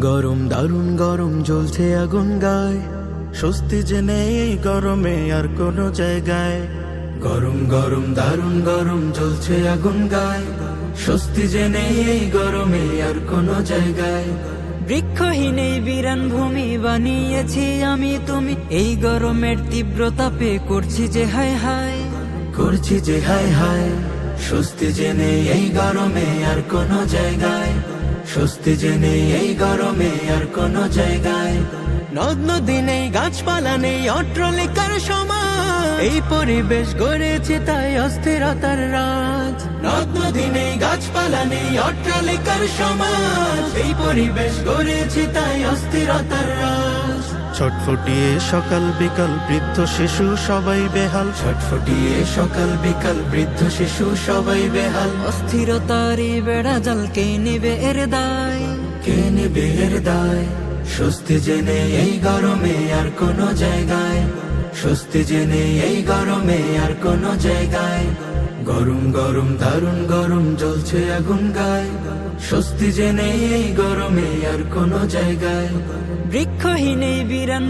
গরম দারুণ গরম জ্বলছে আগুন গায়, স্বস্তি যে নেই এই গরমে আর কোনো জায়গায়। গরম গরম দারুণ গরম জ্বলছে আগুন গায়, স্বস্তি যে নেই এই গরমে আর কোনো জায়গায়। বৃক্ষহীন এই বিরান ভূমি বানিয়েছি আমি তুমি, এই গরমের তীব্র তাপে করছি যে হায় হায়, করছি যে হায় হায়। স্বস্তি যে নেই এই গরমে আর কোনো জায়গায়, স্বস্তি যে নেই এই গরমে আর কোনো জায়গায়। নদ নদী নেই, গাছপালা নেই, অট্টালিকার সমাজ, এই পরিবেশ গড়েছে তাই অস্থিরতার রাজ। নদ নদী নেই, গাছপালা নেই, অট্টালিকার সমাজ, এই পরিবেশ গড়েছে তাই অস্থিরতার রাজ। ছটফটিয়ে সকাল বিকাল বৃদ্ধ শিশু সবাই বেহাল, ছটফটিয়ে সকাল বিকাল বৃদ্ধ শিশু সবাই বেহাল। অস্থিরতার এই বেড়া জাল কে নেবে এর দায়, কে নেবে এর দায়? স্বস্তি যে নেই এই গরমে আর কোনো জায়গায়, স্বস্তি যে নেই এই গরমে আর কোনো জায়গায়। গরম গরম দারুণ গরম জ্বলছে আগুন গায়, স্বস্তি যে নেই এই গরমে আর কোনো জায়গায়। বৃক্ষহীন এই বিরান